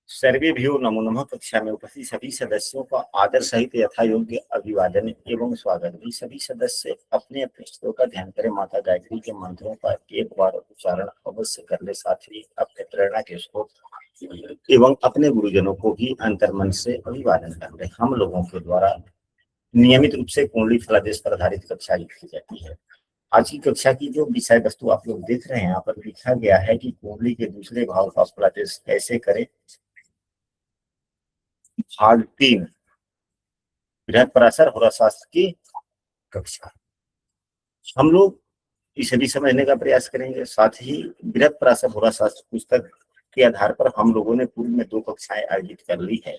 सर्वेभ्यो नमो नमः। कक्षा में उपस्थित सभी सदस्यों का आदर सहित यथा योग्य अभिवादन एवं स्वागत है। सभी सदस्य अपने अपने स्त्रों का ध्यान करें। माता गायत्री के मंत्रों का एक बार उच्चारण अवश्य कर ले। साथ ही अपने प्रेरणा के स्रोत एवं अपने गुरुजनों को भी अंतर्मन से अभिवादन कर ले। हम लोगों के द्वारा नियमित रूप से कुंडली फलादेश पर आधारित कक्षा लिखी जाती है। आज की कक्षा की जो विषय वस्तु आप लोग देख रहे हैं, यहाँ पर लिखा गया है कि कुंडली के दूसरे भाव का फलादेश कैसे करें। भाग 3 बृहत्पराशर होराशास्त्र की कक्षा हम लोग इसे भी समझने का प्रयास करेंगे। साथ ही बृहत्पराशर होराशास्त्र पुस्तक के आधार पर हम लोगों ने पूर्व में 2 कक्षाएं आयोजित कर ली है।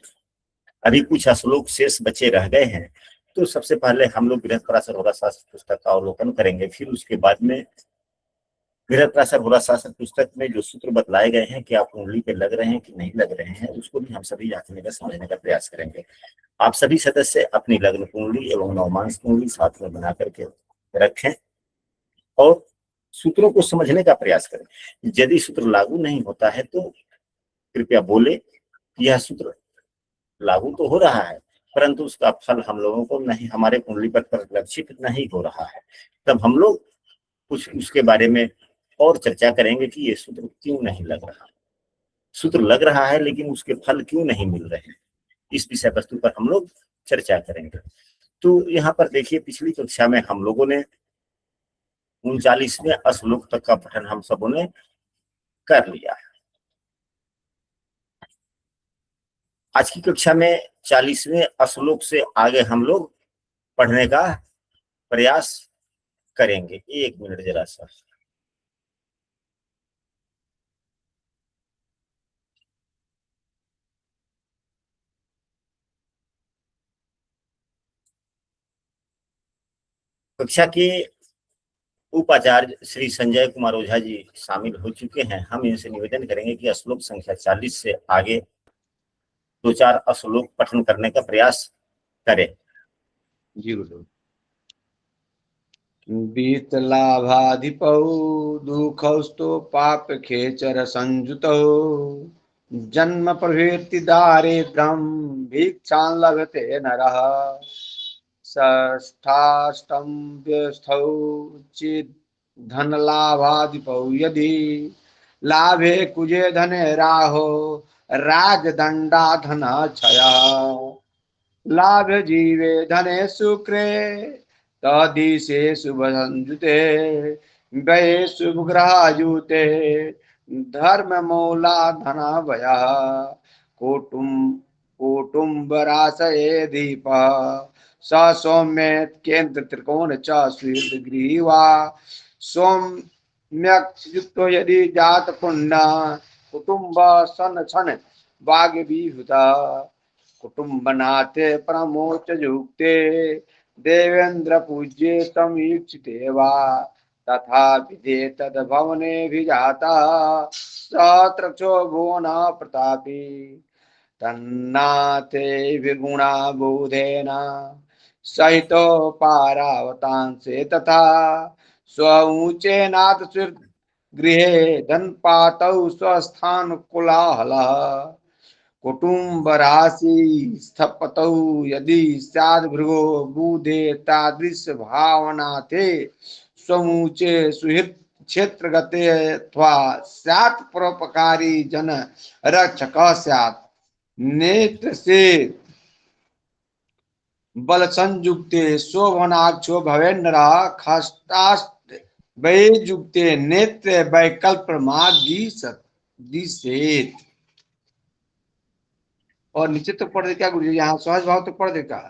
अभी कुछ श्लोक शेष बचे रह गए हैं, तो सबसे पहले हम लोग बृहत्पराशर होराशास्त्र पुस्तक का अवलोकन करेंगे। फिर उसके बाद में बृहत्पराशर होराशास्त्र पुस्तक में जो सूत्र बतलाए गए हैं कि आप कुंडली पे लग रहे हैं कि नहीं लग रहे हैं, उसको भी हम सभी जांचने का समझने का प्रयास करेंगे। आप सभी सदस्य अपनी लग्न कुंडली एवं नवमांश कुंडली साथ में बना करके रखें और सूत्रों को समझने का प्रयास करें। यदि सूत्र लागू नहीं होता है तो कृपया बोले यह सूत्र लागू तो हो रहा है, परंतु उसका फल हम लोगों को नहीं, हमारे कुंडली पर परिलक्षित नहीं हो रहा है। तब हम लोग कुछ उसके बारे में और चर्चा करेंगे कि ये सूत्र क्यों नहीं लग रहा, सूत्र लग रहा है लेकिन उसके फल क्यों नहीं मिल रहे हैं। इस विषय वस्तु पर हम लोग चर्चा करेंगे। तो यहाँ पर देखिए, पिछली कक्षा में हम लोगों ने 39वें श्लोक तक का पठन हम सबों ने कर लिया है। आज की कक्षा में 40वें श्लोक से आगे हम लोग पढ़ने का प्रयास करेंगे। 1 मिनट जरा सा। कक्षा के उपाचार्य श्री संजय कुमार ओझा जी शामिल हो चुके हैं। हम इनसे निवेदन करेंगे कि श्लोक संख्या 40 से आगे 2-4 श्लोक पठन करने का प्रयास करें। जी गुरु। बीतलाभाधिपौ दुःखौस्तो पाप खेचर संयुतौ जन्म प्रभृति दारिद्र्यं भिक्षां लभते नरः षष्ठाष्टम व्यस्थौ चिद धनलाभाधिपौ यदि लाभे कुजे धने राहो राजदंडा धन क्षया लाभ जीवे धने शुक्रे तदिशे शुभ संजुते व्यये शुभ ग्रहायुते धर्म मूला धना भया कुटुंब राशये दीप स सौम्य केंद्र त्रिकोण च स्वीर्द ग्रीवा सौम्यक युक्तो यदि जात पुण्य कुटुंब सन छन भाग्य विहुता कुटुंबनाथे प्रमोच युक्ते देवेंद्र पूज्ये तमीक्षिते वा तथा विधे तद भवने विजाता सत्रक्षो भुवन प्रतापी तन्नाथे विगुणा बोधेन सहितो पारावतांसे तथा स्वऊचे नाथ गृहे धनपातौ स्वस्थान कुलाहला कुटुंब राशि स्थपतौ यदि स्याद् भृगो बुधे तादृश भावना थे समूचे सुहृत क्षेत्र गते अथवा स्यात् परोपकारी जन रक्षक स्यात् नेत्र से बल संयुक्ते शोभनाक्षो भवेन्द्र खष्टाष्ट वैजुक्ते नेत्र वैकल्प मार्गी दिशेत। और नीचे तक पढ़ दे क्या गुरु जी? यहाँ सहज भाव तक पढ़ दे क्या?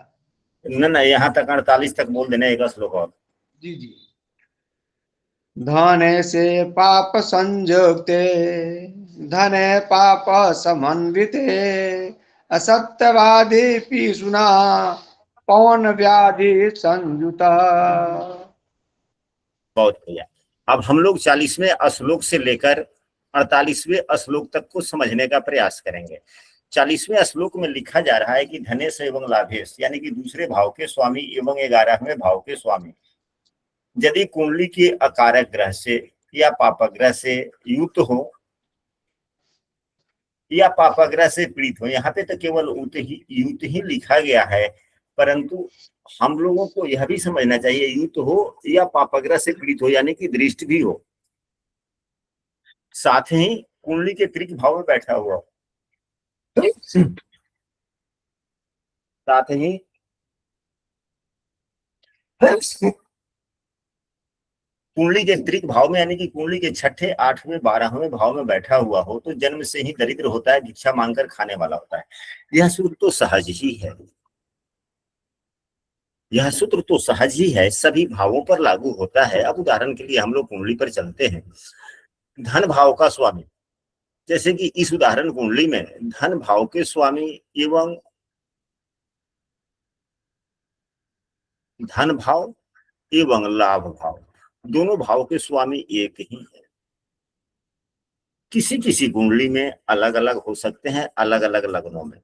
न यहाँ तक 48 तक बोल देना एक श्लोक और। जी जी। धने से पाप संयुक्ते धने पाप समन्विते असत्यवादी पीसुना पवन व्याधि संयुता। बहुत बढ़िया। अब हम लोग 40वें श्लोक से लेकर 48वें श्लोक तक को समझने का प्रयास करेंगे। 40वें श्लोक में लिखा जा रहा है कि धनेश एवं लाभेश, यानी कि दूसरे भाव के स्वामी एवं 11वें भाव के स्वामी यदि कुंडली के अकारक ग्रह से या पापक ग्रह से युक्त हो या पापाग्रह से पीड़ित हो। यहाँ पे तो केवल युत ही लिखा गया है, परंतु हम लोगों को यह भी समझना चाहिए युत हो या पापाग्रह से पीड़ित हो, यानी कि दृष्ट भी हो, साथ ही कुंडली के त्रिक भाव में बैठा हुआ हो, साथ ही कुंडली के त्रिक भाव में, यानी कि कुंडली के छठे, आठवें, 12वें भाव में बैठा हुआ हो, तो जन्म से ही दरिद्र होता है, भिक्षा मांगकर खाने वाला होता है। यह सूत्र तो सहज ही है, यह सूत्र तो सहज ही है, सभी भावों पर लागू होता है। अब उदाहरण के लिए हम लोग कुंडली पर चलते हैं। धन भाव का स्वामी, जैसे कि इस उदाहरण कुंडली में धन भाव के स्वामी एवं धन भाव एवं लाभ भाव, दोनों भाव के स्वामी एक ही है। किसी किसी कुंडली में अलग अलग हो सकते हैं, अलग अलग लग्नों में,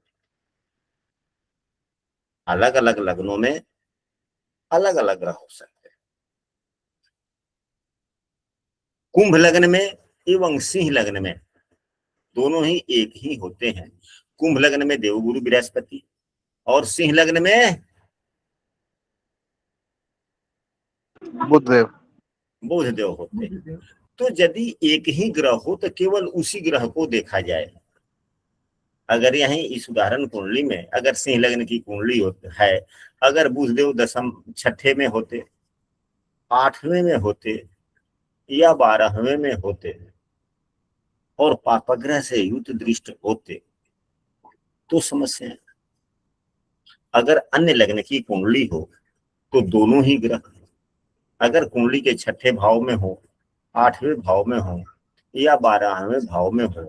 अलग अलग लग्नों में अलग अलग ग्रह हो सकते हैं। कुंभ लग्न में एवं सिंह लग्न में दोनों ही एक ही होते हैं। कुंभ लग्न में देवगुरु बृहस्पति और सिंह लग्न में बुधदेव बुधदेव होते हैं। तो यदि एक ही ग्रह हो तो केवल उसी ग्रह को देखा जाए। अगर यहीं इस उदाहरण कुंडली में अगर सिंह लग्न की कुंडली है, अगर बुधदेव दशम छठे में होते, 8वें में होते या 12वें में होते और पापग्रह से युत दृष्ट होते तो समस्या है। अगर अन्य लग्न की कुंडली हो तो दोनों ही ग्रह, अगर कुंडली के छठे भाव में हो, 8वें भाव में हो या 12वें भाव में हो,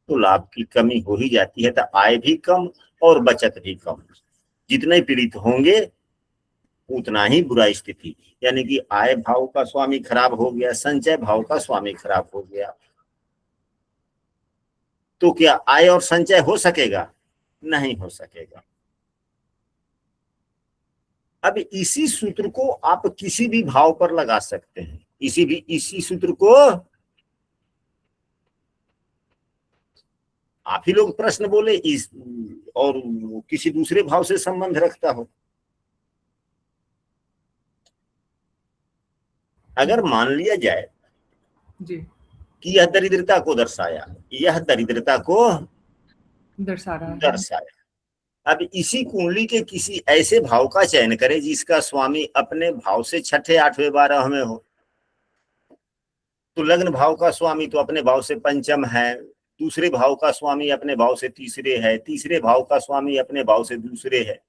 तो लाभ की कमी हो ही जाती है, तो आय भी कम और बचत भी कम। जितने पीड़ित होंगे उतना ही बुरा स्थिति, यानी कि आय भाव का स्वामी खराब हो गया, संचय भाव का स्वामी खराब हो गया, तो क्या आय और संचय हो सकेगा? नहीं हो सकेगा। अब इसी सूत्र को आप किसी भी भाव पर लगा सकते हैं, इसी सूत्र को आप ही लोग प्रश्न बोले इस और किसी दूसरे भाव से संबंध रखता हो। अगर मान लिया जाए जी कि यह दरिद्रता को दर्शाया, यह दरिद्रता को दर्शा रहा है। दर्शाया। अब इसी कुंडली के किसी ऐसे भाव का चयन करें जिसका स्वामी अपने भाव से छठे, 8वें, 12वें हो, तो लग्न भाव का स्वामी तो अपने भाव से पंचम है, दूसरे भाव का स्वामी अपने भाव से तीसरे है, तीसरे भाव का स्वामी अपने भाव से दूसरे है,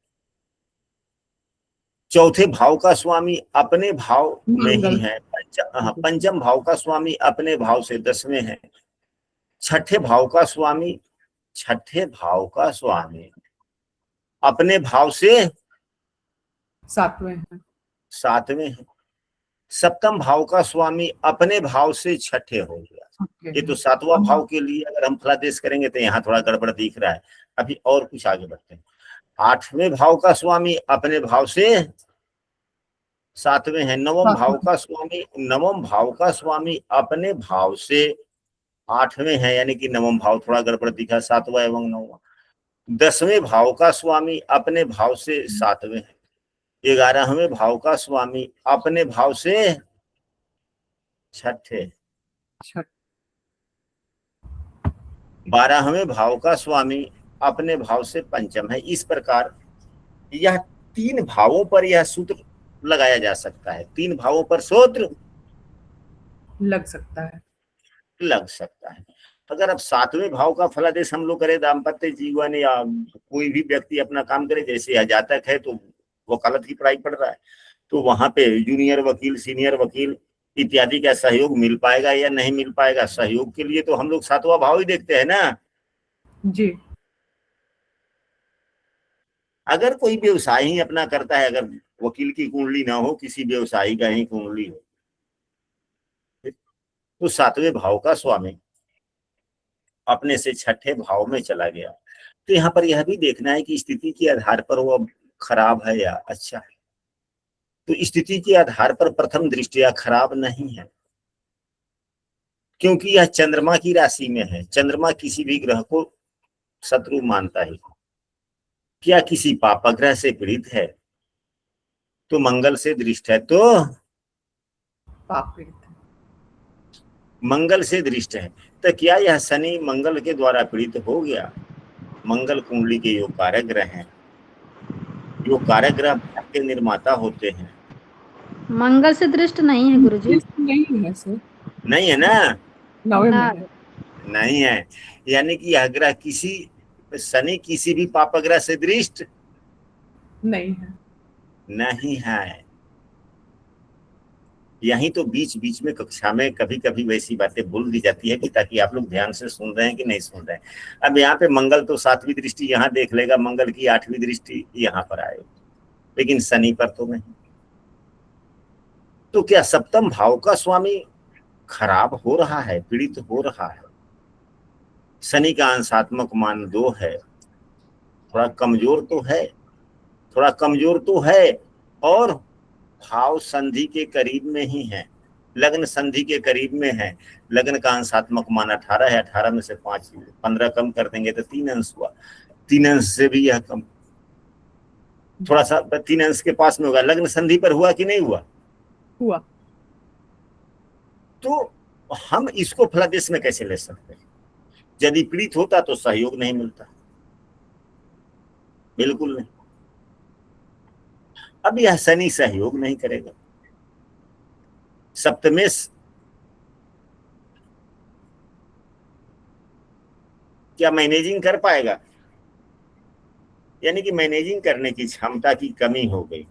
चौथे भाव का स्वामी अपने भाव में ही है, पंचम भाव का स्वामी अपने भाव से 10वें है, छठे भाव का स्वामी अपने भाव से 7वें है, 7वें है, सप्तम भाव का स्वामी अपने भाव से छठे हो गया। ये तो 7वां भाव के लिए अगर हम फलादेश करेंगे तो यहाँ थोड़ा गड़बड़ दिख रहा है। अभी और कुछ आगे बढ़ते हैं। 8वें भाव का स्वामी अपने भाव से 7वें है, नवम भाव का स्वामी अपने भाव से 8वें है, यानी कि नवम भाव थोड़ा गड़बड़ दिखा, 7वां एवं 9वां। 10वें भाव का स्वामी अपने भाव से 7वें है, 11वें भाव का स्वामी अपने भाव से छठे, 12वें भाव का स्वामी अपने भाव से पंचम है। इस प्रकार यह 3 भावों पर यह सूत्र लगाया जा सकता है, 3 भावों पर सूत्र लग सकता है। अगर अब 7वें भाव का फलादेश हम लोग करें, दाम्पत्य जीवन या कोई भी व्यक्ति अपना काम करे, जैसे यह जातक है तो वकालत की पढ़ाई पढ़ रहा है, तो वहां पे जूनियर वकील, सीनियर वकील इत्यादि का सहयोग मिल पाएगा या नहीं मिल पाएगा? सहयोग के लिए तो हम लोग 7वां भाव ही देखते हैं ना जी। अगर कोई व्यवसाय ही अपना करता है, अगर वकील की कुंडली ना हो, किसी व्यवसायी का ही कुंडली हो, तो 7वें भाव का स्वामी अपने से छठे भाव में चला गया, तो यहाँ पर यह भी देखना है कि स्थिति के आधार पर वो खराब है या अच्छा है। तो स्थिति के आधार पर प्रथम दृष्टया खराब नहीं है, क्योंकि यह चंद्रमा की राशि में है। चंद्रमा किसी भी ग्रह को शत्रु मानता ही। क्या किसी पापग्रह से पीड़ित है तो मंगल से दृष्ट है, तो पाप पीड़ित है। मंगल से दृष्ट है, तो क्या यह शनि मंगल के द्वारा पीड़ित हो गया? मंगल कुंडली के योग कारक ग्रह हैं, योग कारक ग्रह भाव के निर्माता होते हैं। मंगल से दृष्ट नहीं है गुरुजी। नहीं है सर, नहीं है ना? नवे में ना। है। नहीं है, यानी कि यह ग्रह किसी, शनि किसी भी पापग्रह से दृष्ट नहीं है। नहीं है। यही तो बीच बीच में कक्षा में कभी कभी वैसी बातें बोल दी जाती है कि ताकि आप लोग ध्यान से सुन रहे हैं कि नहीं सुन रहे हैं। अब यहाँ पे मंगल तो 7वीं दृष्टि यहाँ देख लेगा, मंगल की 8वीं दृष्टि यहाँ पर आएगी, लेकिन शनि पर तो नहीं। तो क्या सप्तम भाव का स्वामी खराब हो रहा है, पीड़ित हो रहा है? शनि का अंशात्मक मान 2 है, थोड़ा कमजोर तो है, थोड़ा कमजोर तो है, और भाव संधि के करीब में ही है, लग्न संधि के करीब में है। लग्न का अंशात्मक मान 18 है, 18 में से 15 कम कर देंगे तो 3 अंश हुआ, 3 अंश से भी यह कम, थोड़ा सा 3 अंश के पास में होगा। लग्न संधि पर हुआ कि नहीं हुआ? हुआ। तो हम इसको फलादेश में कैसे ले सकते हैं? यदि पीड़ित होता तो सहयोग नहीं मिलता, बिल्कुल नहीं। अब यह शनि सहयोग नहीं करेगा, सप्तमेश क्या मैनेजिंग कर पाएगा? यानी कि मैनेजिंग करने की क्षमता की कमी हो गई,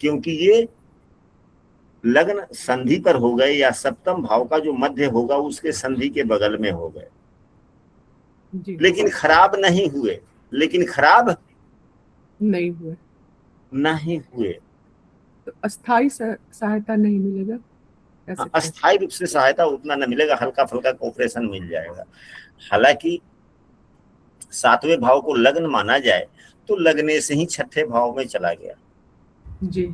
क्योंकि ये लग्न संधि पर हो गए या सप्तम भाव का जो मध्य होगा उसके संधि के बगल में हो गए, जी। लेकिन खराब नहीं हुए, लेकिन खराब नहीं हुए नहीं हुए। तो अस्थाई सहायता नहीं मिलेगा ऐसे? अस्थायी रूप से सहायता उतना न मिलेगा, हल्का फुल्का कोऑपरेशन मिल जाएगा। हालांकि 7वें भाव को लग्न माना जाए तो लगने से ही 6ठे भाव में चला गया। जी।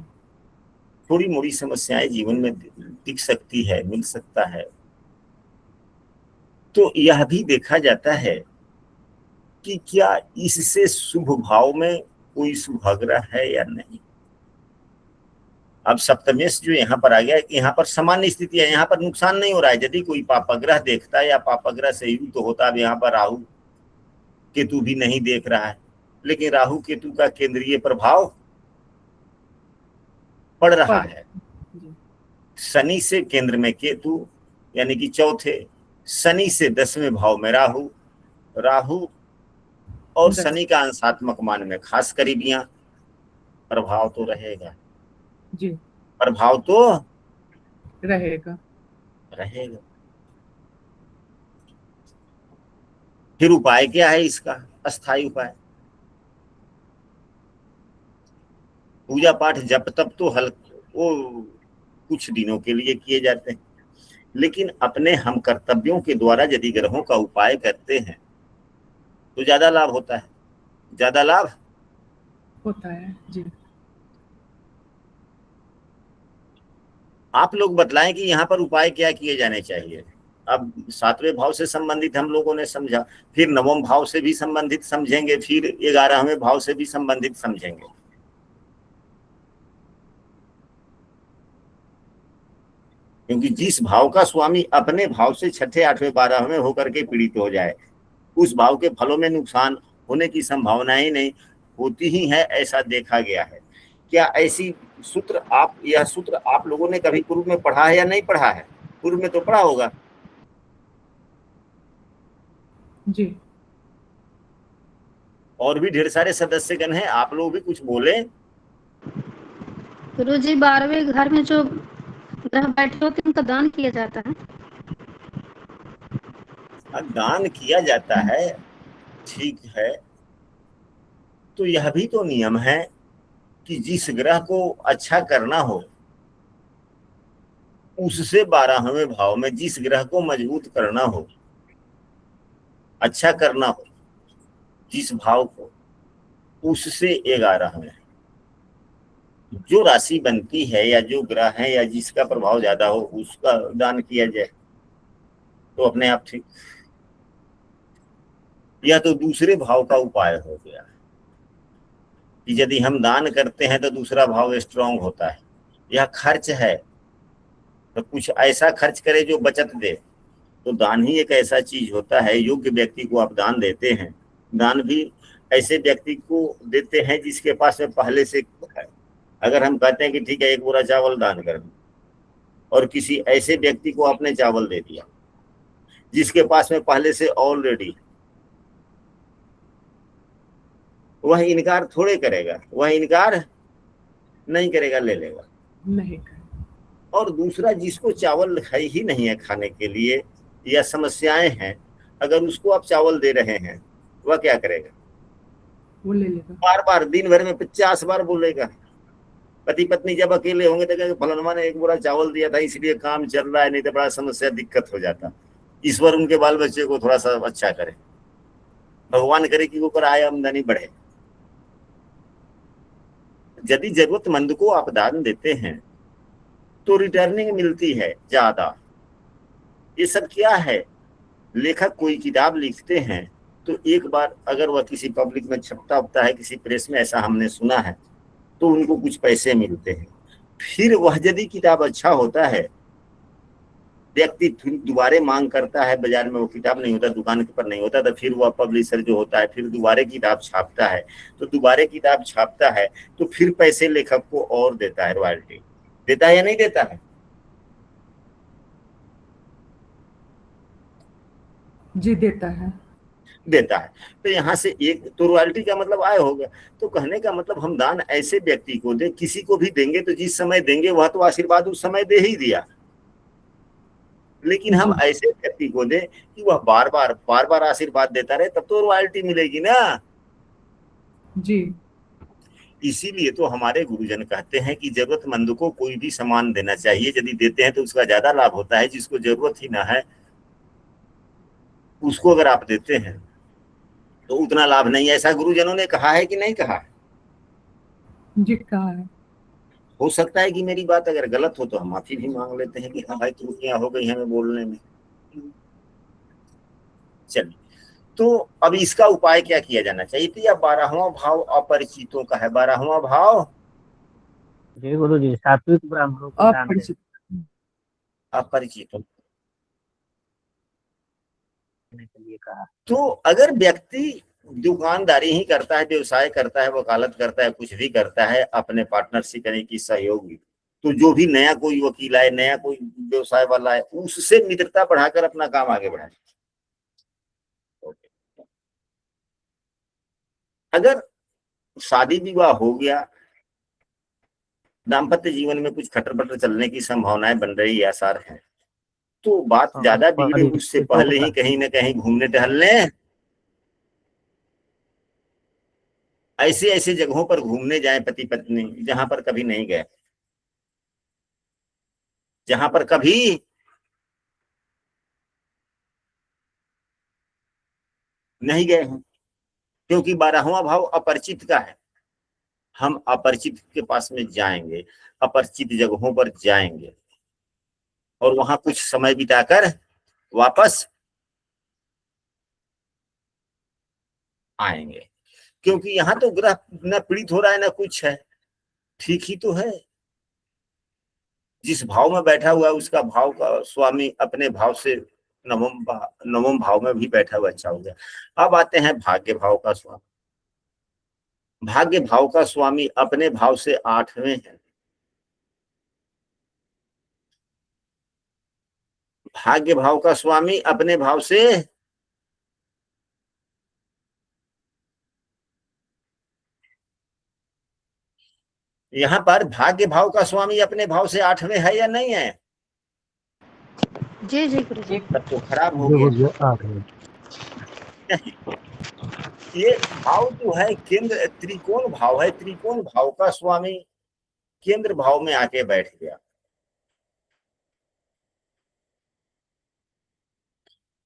थोड़ी मोड़ी समस्याएं जीवन में दिख सकती है, मिल सकता है। तो यह भी देखा जाता है कि क्या इससे शुभ भाव में कोई शुभाग्रह है या नहीं। अब सप्तमेश जो यहाँ पर आ गया, यहाँ पर सामान्य स्थिति है, यहाँ पर नुकसान नहीं हो रहा है। यदि कोई पापग्रह देखता है या पापग्रह से युक्त तो होता, अब यहाँ पर राहु केतु भी नहीं देख रहा है, लेकिन राहु केतु का केंद्रीय प्रभाव पड़ रहा है। शनि से केंद्र में केतु, यानी कि चौथे, शनि से 10वें भाव में राहु, राहु और शनि का अंशात्मक मान में खास करीबियां, प्रभाव तो रहेगा जी, प्रभाव तो रहेगा। फिर उपाय क्या है इसका? अस्थायी उपाय, पूजा पाठ जप तप तो वो कुछ दिनों के लिए किए जाते हैं, लेकिन अपने हम कर्तव्यों के द्वारा यदि ग्रहों का उपाय करते हैं तो ज्यादा लाभ होता है, ज्यादा लाभ होता है। जी। आप लोग बतलाएं कि यहाँ पर उपाय क्या किए जाने चाहिए। अब 7वें भाव से संबंधित हम लोगों ने समझा, फिर 9वें भाव से भी संबंधित समझेंगे, फिर 11वें भाव से भी संबंधित समझेंगे। क्योंकि जिस भाव का स्वामी अपने भाव से 6ठे 8वें 12वें होकर के पीड़ित हो जाए, उस भाव के फलों में नुकसान होने की संभावना ही नहीं होती ही है, ऐसा देखा गया है। क्या ऐसी सूत्र यह सूत्र आप लोगों ने कभी पूर्व में पढ़ा है या नहीं पढ़ा है? पूर्व में तो पढ़ा होगा। जी। और भी ढेर सारे सदस्यगण हैं, आप लोग भी कुछ बोले। गुरुजी 12वें घर में जो ग्रह बैठे होते हैं उनका दान किया जाता है। दान किया जाता है, ठीक है। तो यह भी तो नियम है कि जिस ग्रह को अच्छा करना हो उससे 12वें भाव में, जिस ग्रह को मजबूत करना हो, अच्छा करना हो जिस भाव को, उससे 11वें जो राशि बनती है या जो ग्रह है या जिसका प्रभाव ज्यादा हो उसका दान किया जाए तो अपने आप ठीक। यह तो दूसरे भाव का उपाय हो गया कि यदि हम दान करते हैं तो दूसरा भाव स्ट्रांग होता है। यह खर्च है तो कुछ ऐसा खर्च करे जो बचत दे। तो दान ही एक ऐसा चीज होता है, योग्य व्यक्ति को आप दान देते हैं। दान भी ऐसे व्यक्ति को देते हैं जिसके पास में पहले से है। अगर हम कहते हैं कि ठीक है 1 बोरा चावल दान कर दो, और किसी ऐसे व्यक्ति को आपने चावल दे दिया जिसके पास में पहले से ऑलरेडी, वह इनकार थोड़े करेगा, वह इनकार नहीं करेगा, ले लेगा। नहीं कर। और दूसरा जिसको चावल है ही नहीं है खाने के लिए या समस्याएं हैं, अगर उसको आप चावल दे रहे हैं वह क्या करेगा? वो ले लेगा। बार बार दिन भर में 50 बार बोलेगा। पति पत्नी जब अकेले होंगे तो कहेंगे फलाना ने 1 बोरा चावल दिया था इसलिए काम चल रहा है, नहीं तो बड़ा समस्या दिक्कत हो जाता। ईश्वर उनके बाल बच्चे को थोड़ा सा अच्छा करे, भगवान करे कि ऊपर आय आमदनी बढ़े। यदि जरूरतमंद को आप दान देते हैं तो रिटर्निंग मिलती है ज्यादा। ये सब क्या है? लेखक कोई किताब लिखते हैं तो एक बार अगर वह किसी पब्लिक में छपता उगता है, किसी प्रेस में, ऐसा हमने सुना है, तो उनको कुछ पैसे मिलते हैं। फिर वह यदि किताब अच्छा होता है, व्यक्ति फिर दोबारे मांग करता है, बाजार में वो किताब नहीं होता, दुकान के पर नहीं होता, तो फिर वह पब्लिशर जो होता है फिर दोबारे किताब छापता है। तो दोबारे किताब छापता है तो फिर पैसे लेखक को और देता है, रॉयल्टी देता है या नहीं देता है? जी देता है। देता है। तो यहाँ से एक तो रॉयल्टी का मतलब आय हो गया। तो कहने का मतलब हम दान ऐसे व्यक्ति को दे, किसी को भी देंगे तो जिस समय देंगे वह तो आशीर्वाद उस समय दे ही दिया, लेकिन हम जी। ऐसे व्यक्ति को दे कि वह बार बार आशीर्वाद देता रहे, तब तो रॉयल्टी मिलेगी ना। जी। इसीलिए तो हमारे गुरुजन कहते हैं कि जरूरतमंद को कोई भी सामान देना चाहिए। यदि देते हैं तो उसका ज्यादा लाभ होता है। जिसको जरूरत ही ना है उसको अगर आप देते हैं तो उतना लाभ नहीं। ऐसा गुरुजनों ने कहा है कि नहीं कहा? जी कहा है। हो सकता है कि मेरी बात अगर गलत हो तो हम माफी भी मांग लेते हैं कि हाँ भाई त्रुटियां हो गई हमें बोलने में। चलिए, तो अब इसका उपाय क्या किया जाना चाहिए? तो यह 12वां भाव अपरिचितों का है। 12वां भाव जी गुरु जी, सात्विक ब्राह्मणों को दान अपरिचित। अपरिचितों देने के लिए कहा। तो अगर व्यक्ति दुकानदारी ही करता है, व्यवसाय करता है, वकालत करता है, कुछ भी करता है, अपने पार्टनरशिप यानी कि सहयोगी, तो जो भी नया कोई वकील आए, नया कोई व्यवसाय वाला है, उससे मित्रता बढ़ाकर अपना काम आगे बढ़ाए। अगर शादी विवाह हो गया, दाम्पत्य जीवन में कुछ खटर पटर चलने की संभावनाएं बन रही आसार है, तो बात हाँ, ज्यादा बिगड़े उससे परिचितों पहले ही का। कहीं ना कहीं घूमने टहलने, ऐसे ऐसे जगहों पर घूमने जाएं पति पत्नी, जहां पर कभी नहीं गए, जहां पर कभी नहीं गए हैं। क्योंकि 12वां भाव अपरिचित का है। हम अपरिचित के पास में जाएंगे, अपरिचित जगहों पर जाएंगे और वहां कुछ समय बिताकर वापस आएंगे। क्योंकि यहाँ तो ग्रह न पीड़ित हो रहा है ना कुछ है, ठीक ही तो है। जिस भाव में बैठा हुआ है उसका भाव का स्वामी अपने भाव से नवम भाव में भी बैठा हुआ अच्छा हो गया। अब आते हैं भाग्य भाव का स्वामी। भाग्य भाव का स्वामी अपने भाव से 8वें है। भाग्य भाव का स्वामी अपने भाव से यहाँ पर भाग्य भाव का स्वामी अपने भाव से 8वें है या नहीं है? जी जी गुरु जी। तब तो खराब हो जी गया। गुरु जी, आ गए। ये भाव जो है केंद्र त्रिकोण भाव है। त्रिकोण भाव का स्वामी केंद्र भाव में आके बैठ गया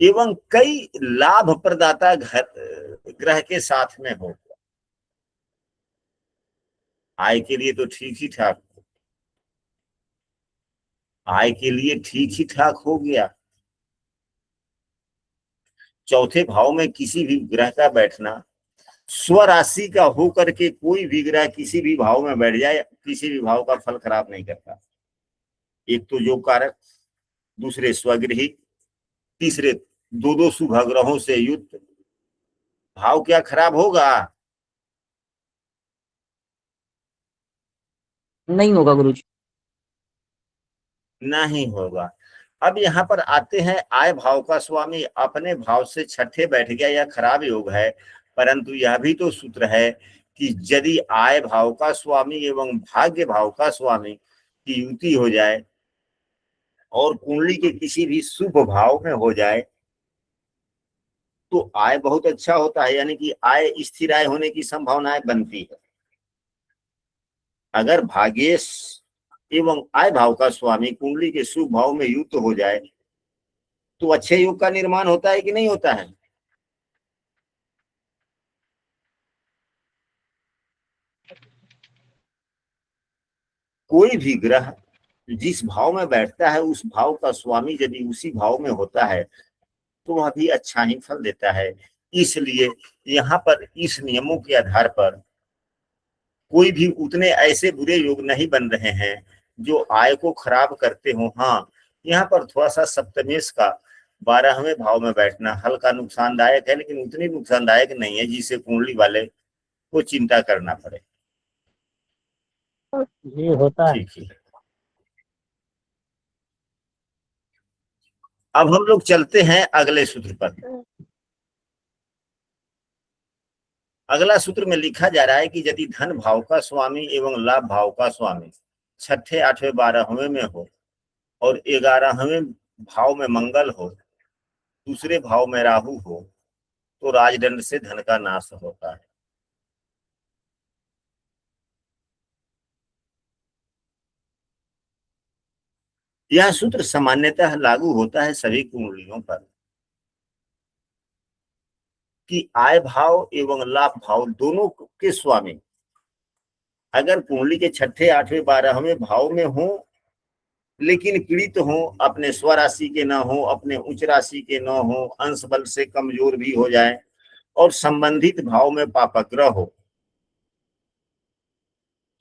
एवं कई लाभ प्रदाता ग्रह के साथ में हो गया। आय के लिए तो ठीक ही ठाक, आय के लिए ठीक ही ठाक हो गया। चौथे भाव में किसी भी ग्रह का बैठना, स्वराशि का होकर के कोई भी ग्रह किसी भी भाव में बैठ जाए, किसी भी भाव का फल खराब नहीं करता। एक तो योग कारक, दूसरे स्वगृही, तीसरे दो दो शुभ ग्रहों से युक्त, भाव क्या खराब होगा? नहीं होगा गुरुजी। नहीं होगा। अब यहाँ पर आते हैं, आय भाव का स्वामी अपने भाव से छठे बैठ गया, यह खराब योग है, परंतु यह भी तो सूत्र है कि यदि आय भाव का स्वामी एवं भाग्य भाव का स्वामी की युति हो जाए और कुंडली के किसी भी शुभ भाव में हो जाए तो आय बहुत अच्छा होता है, यानी कि आय स्थिर आय होने की संभावनाएं बनती है। अगर भाग्येश एवं आय भाव का स्वामी कुंडली के शुभ भाव में युक्त हो जाए तो अच्छे योग का निर्माण होता है कि नहीं होता है? कोई भी ग्रह जिस भाव में बैठता है उस भाव का स्वामी यदि उसी भाव में होता है तो वह भी अच्छा ही फल देता है। इसलिए यहाँ पर इस नियमों के आधार पर कोई भी उतने ऐसे बुरे योग नहीं बन रहे हैं जो आय को खराब करते हो। हाँ, यहाँ पर थोड़ा सा सप्तमेश का 12वें भाव में बैठना हल्का नुकसानदायक है, लेकिन उतनी नुकसानदायक नहीं है जिसे कुंडली वाले को चिंता करना पड़े। ये होता है। ठीक है, अब हम लोग चलते हैं अगले सूत्र पर। अगला सूत्र में लिखा जा रहा है कि यदि धन भाव का स्वामी एवं लाभ भाव का स्वामी छठे, आठवें, 12वें में हो और 11वें भाव में मंगल हो, दूसरे भाव में राहु हो, तो राजदंड से धन का नाश होता है। यह सूत्र सामान्यतः लागू होता है सभी कुंडलियों पर कि आय भाव एवं लाभ भाव दोनों के स्वामी अगर कुंडली के छठे, आठवें, 12वें भाव में हो लेकिन पीड़ित हो, अपने स्वराशि के न हो, अपने उच्च राशि के न हो, अंश बल से कमजोर भी हो जाए और संबंधित भाव में पापग्रह हो,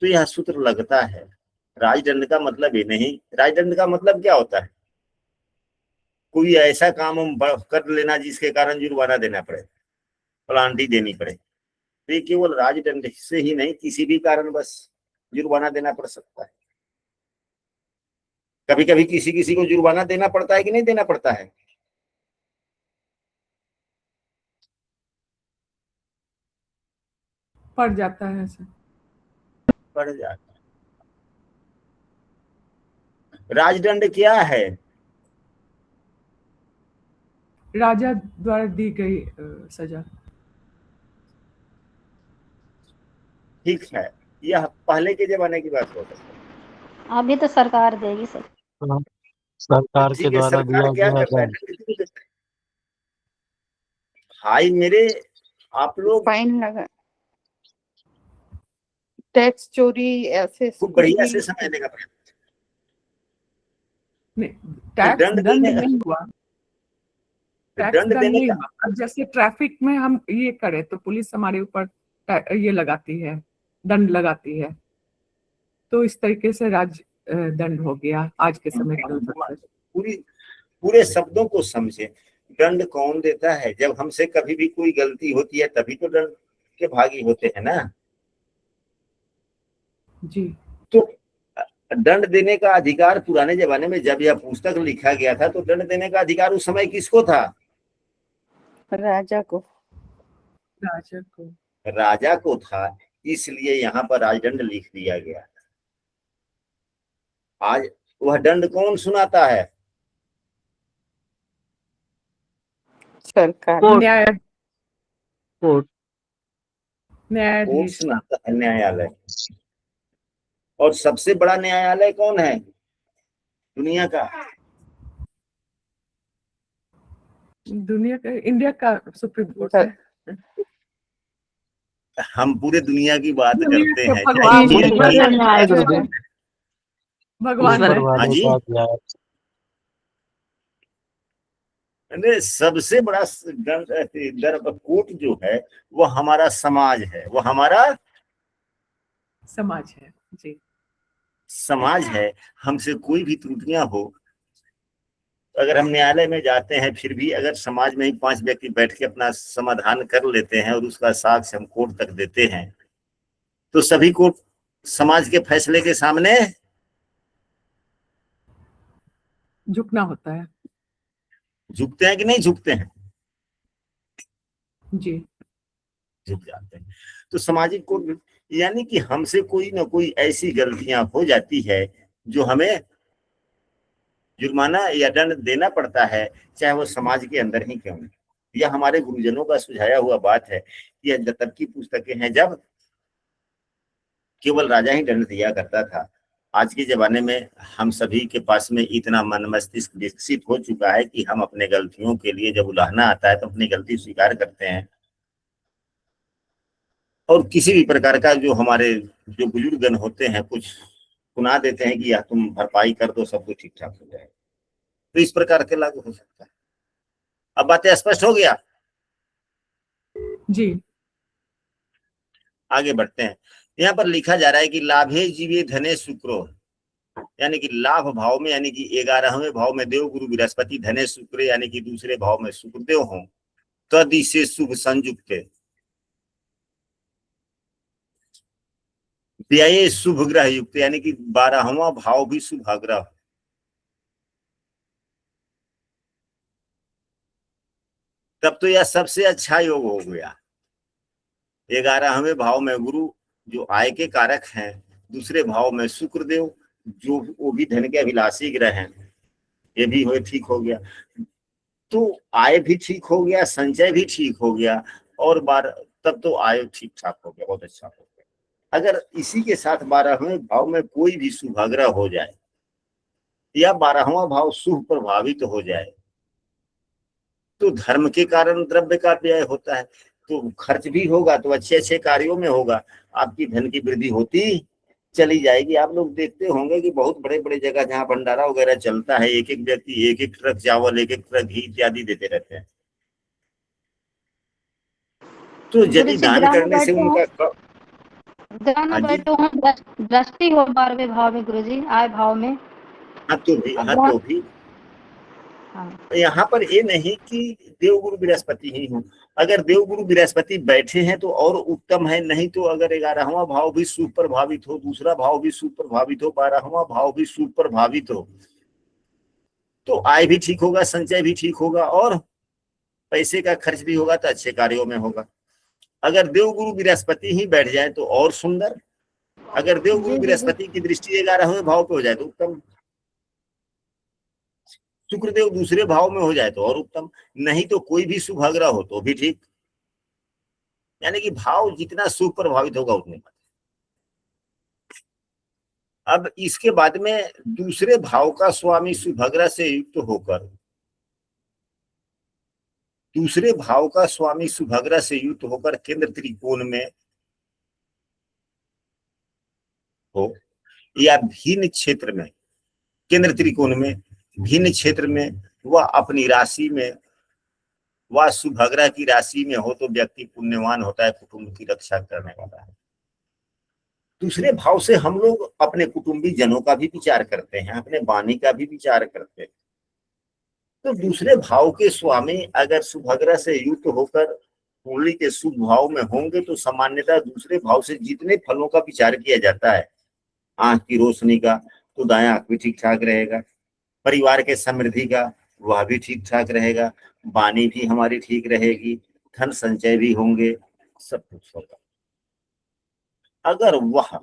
तो यह सूत्र लगता है। राजदंड का मतलब ये नहीं, राजदंड का मतलब क्या होता है? कोई ऐसा काम हम कर लेना जिसके कारण जुर्माना देना पड़े, प्लांटी देनी पड़े। तो ये केवल राजदंड से ही नहीं, किसी भी कारण बस जुर्माना देना पड़ सकता है। कभी कभी किसी किसी को जुर्माना देना पड़ता है कि नहीं देना पड़ता है? पड़ जाता है ऐसा। पड़ जाता है। राजदंड क्या है? राजा द्वारा दी गई सजा। ठीक है, यह पहले के जमाने की बात हो सकती है। अभी तो सरकार देगी सर। सरकार के ठीक है, द्वारा सरकार दिया क्या गया करता है? है। भाई मेरे, आप लोग फाइन लगा, टैक्स चोरी ऐसे खूब बढ़िया से समझने का प्रयास। टैक्स दंड दंड देने नहीं हुआ, टैक्स दंड दंड देने नहीं का हुआ। अब जैसे ट्रैफिक में हम ये करें तो पुलिस हमारे ऊपर ये लगाती है, दंड लगाती है, तो इस तरीके से दंड हो गया आज के समय के अनुसार। पूरे शब्दों को समझे। दंड कौन देता है? जब हमसे कभी भी कोई गलती होती है तभी तो दंड के भागी होते हैं ना। जी, तो दंड देने का अधिकार पुराने जमाने में जब यह पुस्तक लिखा गया था तो दंड देने का अधिकार उस समय किसको था? राजा को। राजा को था, इसलिए यहाँ पर राजदंड लिख दिया गया। आज वह दंड कौन सुनाता है? सरकार, कोर्ट न्यायाधीश सुनाता है, न्यायालय। और सबसे बड़ा न्यायालय कौन है दुनिया का? दुनिया का, इंडिया का सुप्रीम कोर्ट है। हम पूरे दुनिया की बात करते हैं। भगवान भगवान हाँ जी, सबसे बड़ा कोट जो है वो हमारा समाज है, वो हमारा समाज है। जी। समाज है। हमसे कोई भी त्रुटियां हो, अगर हम न्यायालय में जाते हैं फिर भी अगर समाज में ही 5 व्यक्ति बैठ के अपना समाधान कर लेते हैं और उसका साक्ष्य हम कोर्ट तक देते हैं, तो सभी कोर्ट समाज के फैसले के सामने झुकना होता है। झुकते हैं कि नहीं झुकते हैं? जी। झुक जाते हैं। तो सामाजिक कोर्ट यानी कि हमसे कोई ना कोई ऐसी गलतियां हो जाती है जो हमें जुर्माना या दंड देना पड़ता है, चाहे वो समाज के अंदर ही क्यों नहीं। यह हमारे गुरुजनों का सुझाया हुआ बात है। यह तब की पुस्तकें हैं जब केवल राजा ही दंड दिया करता था। आज के जमाने में हम सभी के पास में इतना मन मस्तिष्क विकसित हो चुका है कि हम अपने गलतियों के लिए जब उलाहना आता है तो अपनी गलती स्वीकार करते हैं, और किसी भी प्रकार का जो हमारे जो बुजुर्गन होते हैं कुछ सुना देते हैं कि या तुम भरपाई कर दो सब कुछ ठीक ठाक हो जाएगा। तो इस प्रकार के लागू हो सकता है। अब बातें स्पष्ट हो गया? जी। आगे बढ़ते हैं। यहाँ पर लिखा जा रहा है कि लाभे जीवे धने शुक्रो, यानी कि लाभ भाव में, यानी कि 11वें भाव में देव गुरु बृहस्पति, धने शुक्र यानी कि दूसरे भाव में शुक्रदेव हों, तद से शुभ संयुक्त, व्यय शुभ ग्रह युक्त, यानी कि 12वां भाव भी शुभ ग्रह, तब तो यह सबसे अच्छा योग हो गया। 11वें भाव में गुरु जो आय के कारक हैं, दूसरे भाव में शुक्रदेव जो वो भी धन के अभिलाषी ग्रह हैं, ये भी हो ठीक हो गया। तो आय भी ठीक हो गया, संचय भी ठीक हो गया, और तब तो आय ठीक ठाक हो गया, बहुत अच्छा हो गया। अगर इसी के साथ 12वें भाव में कोई भी शुभाग्रह हो जाए या 12वां भाव शुभ प्रभावित हो जाए, तो धर्म के कारण द्रव्य का व्यय होता है, तो खर्च भी होगा तो अच्छे अच्छे कार्यों में होगा, आपकी धन की वृद्धि होती चली जाएगी। आप लोग देखते होंगे कि बहुत बड़े बड़े जगह जहाँ भंडारा वगैरह चलता है, एक एक व्यक्ति एक एक ट्रक चावल, एक एक ट्रक घी इत्यादि देते रहते हैं। तो यदि दान करने से उनका ग्रह हाँ में जी, बैठे हो, दृष्टि हो 12वें भाव में गुरुजी, आय भाव में। हाँ तो भी हाँ। यहाँ पर ये नहीं कि देवगुरु बृहस्पति ही हो। अगर देवगुरु बृहस्पति बैठे हैं तो और उत्तम है, नहीं तो अगर 11वां भाव भी शुभ प्रभावित हो, दूसरा भाव भी शुभ प्रभावित हो, 12वां भाव भी शुभ प्रभावित हो, तो आय भी ठीक होगा, संचय भी ठीक होगा, और पैसे का खर्च भी होगा तो अच्छे कार्यों में होगा। अगर देवगुरु बृहस्पति ही बैठ जाए तो और सुंदर, अगर देवगुरु बृहस्पति की दृष्टि 11वें भाव पे हो जाए तो उत्तम, शुक्रदेव दूसरे भाव में हो जाए तो और उत्तम, नहीं तो कोई भी शुभ ग्रह हो तो भी ठीक। यानी कि भाव जितना शुभ प्रभावित होगा उतने पर। अब इसके बाद में दूसरे भाव का स्वामी शुभ ग्रह से युक्त होकर, दूसरे भाव का स्वामी शुभ ग्रह से युक्त होकर केंद्र त्रिकोण में हो या भिन्न क्षेत्र में, केंद्र त्रिकोण में भिन्न क्षेत्र में वह अपनी राशि में, वह शुभ ग्रह की राशि में हो तो व्यक्ति पुण्यवान होता है, कुटुंब की रक्षा करने वाला है। दूसरे भाव से हम लोग अपने कुटुंबी जनों का भी विचार करते हैं, अपने वाणी का भी विचार करते हैं। तो दूसरे भाव के स्वामी अगर शुभ ग्रह से युक्त होकर कुंडली के शुभ भाव में होंगे तो सामान्यतः दूसरे भाव से जितने फलों का विचार किया जाता है, आंख की रोशनी का तो दायां आंख भी ठीक ठाक रहेगा, परिवार के समृद्धि का वह भी ठीक ठाक रहेगा, वाणी भी हमारी ठीक रहेगी, धन संचय भी होंगे, सब कुछ होगा। अगर वह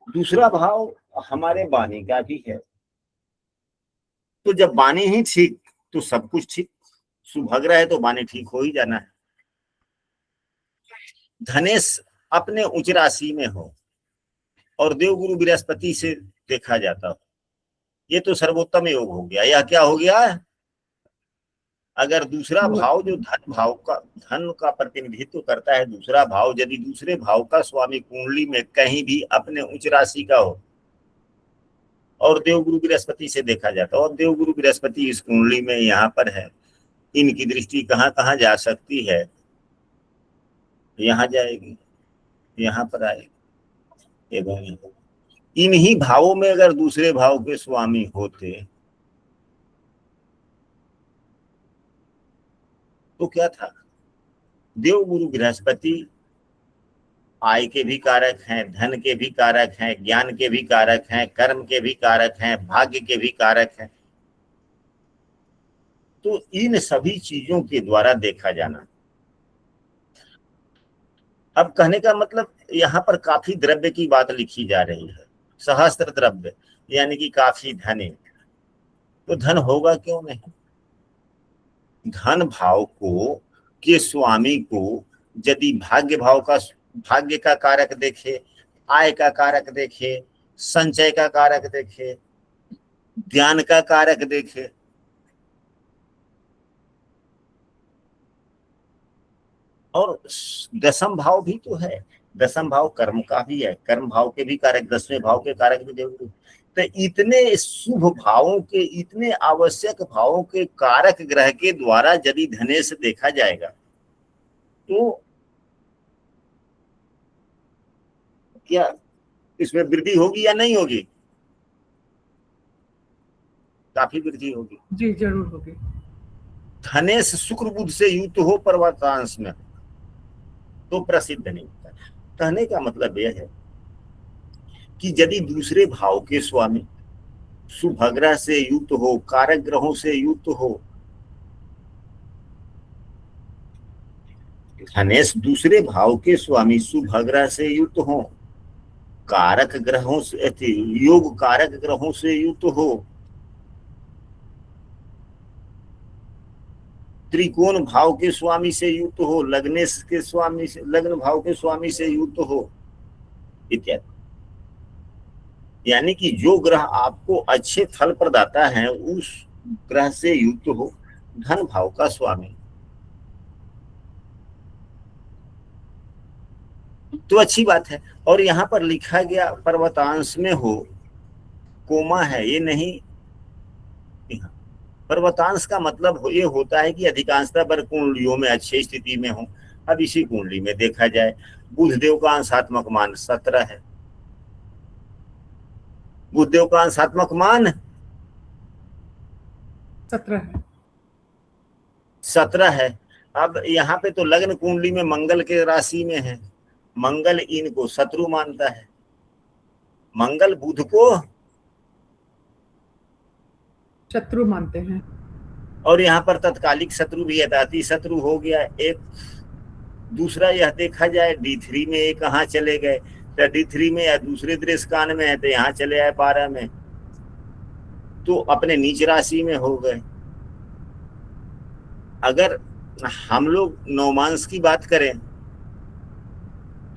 दूसरा भाव हमारे वाणी का भी है, तो जब वाणी ही ठीक तो सब कुछ ठीक, शुभ ग्रह है तो वाणी ठीक हो ही जाना है। धनेश अपने उच्च राशि में हो और देवगुरु बृहस्पति से देखा जाता हो, ये तो सर्वोत्तम योग हो गया। यह क्या हो गया? अगर दूसरा भाव जो धन का प्रतिनिधित्व करता है, दूसरा भाव यदि दूसरे भाव का स्वामी कुंडली में कहीं भी अपने उच्च राशि का हो और देवगुरु बृहस्पति से देखा जाता है, और देवगुरु बृहस्पति इस कुंडली में यहाँ पर है, इनकी दृष्टि कहाँ कहाँ जा सकती है, यहाँ जाएगी, यहाँ पर आएगी, एवं इन्हीं भावों में अगर दूसरे भाव के स्वामी होते तो क्या था? देवगुरु बृहस्पति आय के भी कारक हैं, धन के भी कारक हैं, ज्ञान के भी कारक हैं, कर्म के भी कारक हैं, भाग्य के भी कारक हैं। तो इन सभी चीजों के द्वारा देखा जाना। अब कहने का मतलब यहाँ पर काफी द्रव्य की बात लिखी जा रही है, सहस्त्र द्रव्य, यानी कि काफी धन। तो धन होगा क्यों नहीं? धन भाव को के स्वामी को यदि भाग्य का कारक देखे, आय का कारक देखे, संचय का कारक देखे, ज्ञान का कारक देखे, और दसम भाव भी तो है, दसम भाव कर्म का भी है, कर्म भाव के भी कारक, 10वें भाव के कारक भी देवगुरु। तो इतने शुभ भावों के, इतने आवश्यक भावों के कारक ग्रह के द्वारा यदि धनेश देखा जाएगा तो क्या इसमें वृद्धि होगी या नहीं होगी? काफी वृद्धि होगी। जी जरूर होगी। धनेश शुक्र बुध से युक्त हो पर्वतांश में तो प्रसिद्ध नहीं होता। कहने का मतलब यह है कि यदि दूसरे भाव के स्वामी शुभ ग्रह से युक्त हो, कारक ग्रहों से युक्त हो, धनेश दूसरे भाव के स्वामी शुभ ग्रह से युक्त हो, कारक ग्रहों से, योग कारक ग्रहों से युक्त हो, त्रिकोण भाव के स्वामी से युक्त हो, लग्नेश के स्वामी से, लग्न भाव के स्वामी से युक्त हो, इत्यादि। यानी कि जो ग्रह आपको अच्छे फल प्रदाता है उस ग्रह से युक्त हो धन भाव का स्वामी, तो अच्छी बात है। और यहाँ पर लिखा गया पर्वतांश में हो, कोमा है, ये नहीं। पर्वतांश का मतलब ये होता है कि अधिकांशतः वर्ग कुंडलियों में अच्छी स्थिति में हो। अब इसी कुंडली में देखा जाए, बुध देव का अंशात्मक मान 17 है, बुध देव का अंशात्मक मान 17 है। अब यहाँ पे तो लग्न कुंडली में मंगल के राशि में है, मंगल इनको शत्रु मानता है, मंगल बुध को शत्रु मानते हैं, और यहाँ पर तत्कालिक शत्रु भी है, अति शत्रु हो गया एक। दूसरा यह देखा जाए D3 में ये कहाँ चले गए, तो D3 में या दूसरे दृश्यकान में है तो यहाँ चले आए 12 में, तो अपने नीच राशि में हो गए। अगर हम लोग नवमांश की बात करें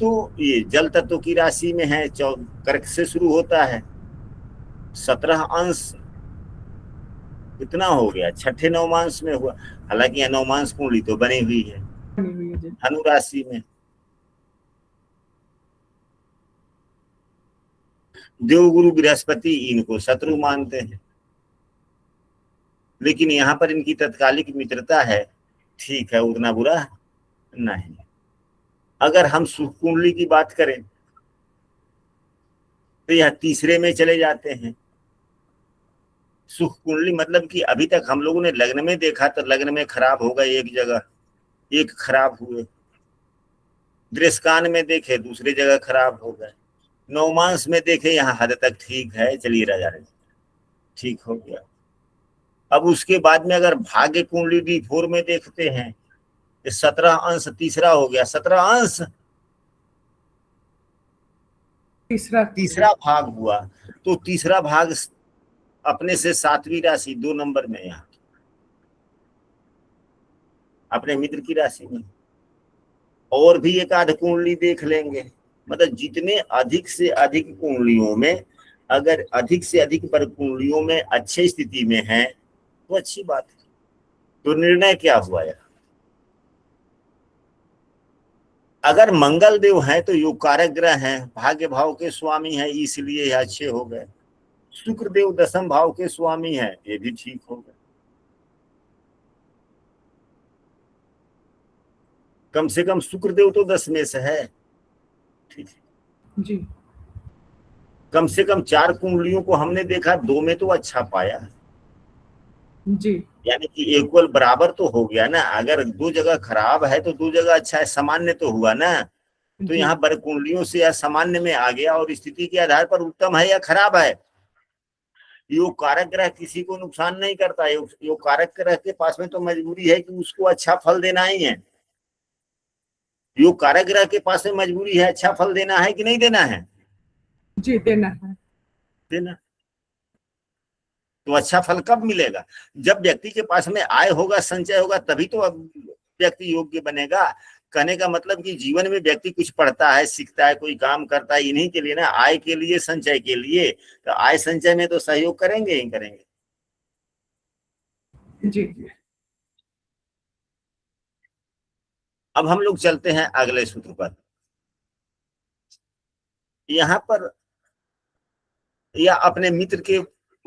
तो ये जल तत्व की राशि में है, कर्क से शुरू होता है, 17 अंश इतना हो गया, छठे नवमांश में हुआ। हालांकि यह नवमांश कुंडली तो बनी हुई है धनु राशि में। देवगुरु बृहस्पति इनको शत्रु मानते हैं, लेकिन यहाँ पर इनकी तत्कालिक मित्रता है, ठीक है, उतना बुरा नहीं। अगर हम सुख कुंडली की बात करें तो यह तीसरे में चले जाते हैं। सुख कुंडली मतलब कि अभी तक हम लोगों ने लग्न में देखा तो लग्न में खराब हो गए एक जगह, एक खराब हुए, दृश्यकान में देखे दूसरे जगह खराब हो गए, नवमांश में देखे यहाँ हद तक ठीक है, चलिए राजा ठीक हो गया। अब उसके बाद में अगर भाग्य कुंडली D4 में देखते हैं तो 17 अंश तीसरा हो गया, 17 अंश तीसरा भाग हुआ, तो तीसरा भाग अपने से 7वीं राशि 2 नंबर में, यहाँ अपने मित्र की राशि में। और भी एक आध कुंडली देख लेंगे, मतलब जितने अधिक से अधिक कुंडलियों में, अगर अधिक से अधिक पर कुंडलियों में अच्छी स्थिति में है तो अच्छी बात है। तो निर्णय क्या हुआ यार? अगर मंगल देव है तो योग कारक ग्रह है, भाग्य भाव के स्वामी है, इसलिए अच्छे हो गए। शुक्रदेव 10th भाव के स्वामी हैं, ये भी ठीक होगा। कम से कम शुक्रदेव तो 10 में से है, ठीक है। जी कम से कम 4 कुंडलियों को हमने देखा, 2 में तो अच्छा पाया, जी यानी कि इक्वल बराबर तो हो गया ना। अगर 2 जगह खराब है तो 2 जगह अच्छा है, सामान्य तो हुआ ना। तो जी यहाँ पर कुंडलियों से या सामान्य में आ गया और स्थिति के आधार पर उत्तम है या खराब है। योग कारक ग्रह किसी को नुकसान नहीं करता। योग कारक ग्रह के पास में तो मजबूरी है कि उसको अच्छा फल देना ही है। योग कारक ग्रह के पास में मजबूरी है अच्छा फल देना है कि नहीं देना है? जी देना है। देना। तो अच्छा फल कब मिलेगा? जब व्यक्ति के पास में आय होगा, संचय होगा, तभी तो अब व्यक्ति योग्य बनेगा। कहने का मतलब कि जीवन में व्यक्ति कुछ पढ़ता है, सीखता है, कोई काम करता है, इन्हीं के लिए ना, आय के लिए, संचय के लिए। तो आय संचय में तो सहयोग करेंगे ही करेंगे। जी अब हम लोग चलते हैं अगले सूत्र पर। यहाँ पर या अपने मित्र के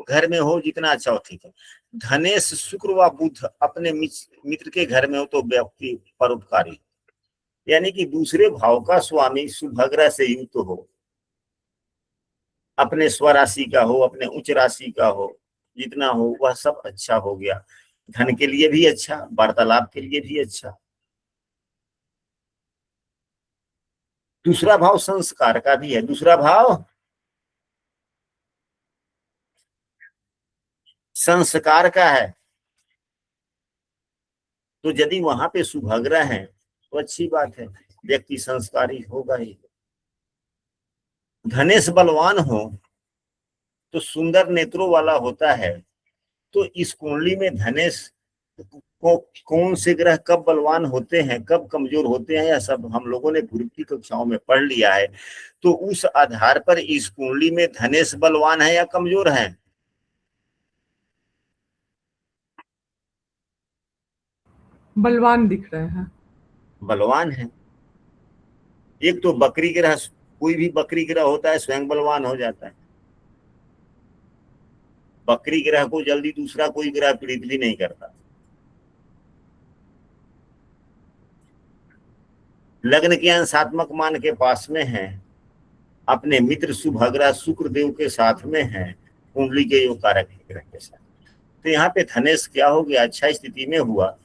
घर में हो जितना अच्छा हो, ठीक है। धनेश शुक्र व बुध अपने मित्र के घर में हो तो व्यक्ति परोपकारी, यानी कि दूसरे भाव का स्वामी शुभ ग्रह से युक्त हो, अपने स्वराशि का हो, अपने उच्च राशि का हो, जितना हो वह सब अच्छा हो गया। धन के लिए भी अच्छा, वार्तालाप के लिए भी अच्छा। दूसरा भाव संस्कार का भी है। दूसरा भाव संस्कार का है। तो यदि वहां पे शुभ ग्रह है तो अच्छी बात है, व्यक्ति संस्कारी होगा ही। धनेश बलवान हो तो सुंदर नेत्रों वाला होता है। तो इस कुंडली में धनेश को कौन से ग्रह कब बलवान होते हैं, कब कमजोर होते हैं, यह सब हम लोगों ने पूर्व की कक्षाओं में पढ़ लिया है। तो उस आधार पर इस कुंडली में धनेश बलवान है या कमजोर है? बलवान दिख रहे हैं। बलवान है। एक तो बकरी ग्रह, कोई भी बकरी ग्रह होता है स्वयं बलवान हो जाता है। बकरी ग्रह को जल्दी दूसरा कोई ग्रह पीड़ित भी नहीं करता। लग्न के अंशात्मक मान के पास में है, अपने मित्र शुभ ग्रह शुक्र देव के साथ में है, कुंडली के योग कारक ग्रह के साथ। तो यहाँ पे धनेश क्या हो गया? अच्छा स्थिति में हुआ।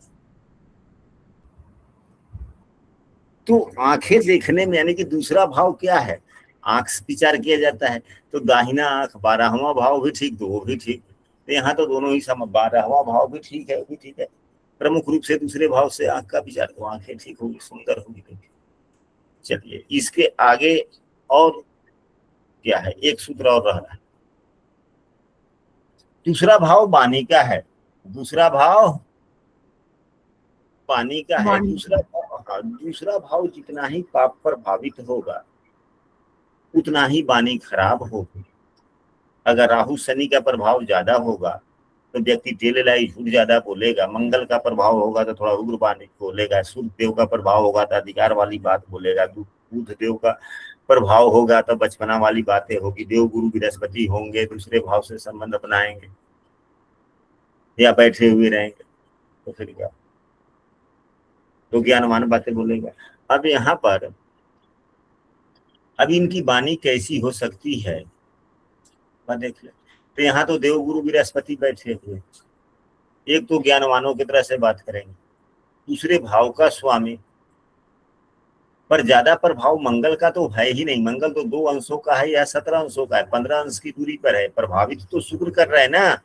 तो आंखें देखने में, यानी कि दूसरा भाव क्या है, आंख से विचार किया जाता है। तो दाहिना आंख 12वां भाव भी ठीक, तो वो भी ठीक। तो यहाँ तो दोनों ही सम, 12वां भाव भी ठीक है, वो भी ठीक है। प्रमुख रूप से दूसरे भाव से आंख का विचार, तो आंखें ठीक होगी, सुंदर होगी। चलिए इसके आगे और क्या है, एक सूत्र और रह रहा है। दूसरा भाव वाणी का है। दूसरा भाव वाणी का है। वाणी दूसरा भाव, हाँ, दूसरा भाव जितना ही पाप प्रभावित होगा उतना ही वाणी खराब होगी। अगर राहु शनि का प्रभाव ज्यादा होगा तो व्यक्ति टेललाई झूठ ज्यादा बोलेगा। मंगल का प्रभाव होगा तो थोड़ा उग्र वाणी बोलेगा। सूर्य देव का प्रभाव होगा तो अधिकार वाली बात बोलेगा। बुध देव का प्रभाव होगा तो बचपना वाली बातें होगी। देव गुरु बृहस्पति होंगे, दूसरे भाव से संबंध अपनाएंगे या बैठे हुए रहेंगे तो फिर क्या, तो ज्ञानवान बातें बोलेगा। अब यहाँ पर अब इनकी वाणी कैसी हो सकती है, देख ले। तो यहाँ तो देवगुरु बृहस्पति बैठे हुए, एक तो ज्ञानवानों की तरह से बात करेंगे, दूसरे भाव का स्वामी, पर ज्यादा प्रभाव मंगल का तो है ही नहीं। मंगल तो 2 अंशों का है या 17 अंशों का है, 15 अंश की दूरी पर है। प्रभावित तो शुक्र कर रहा है ना।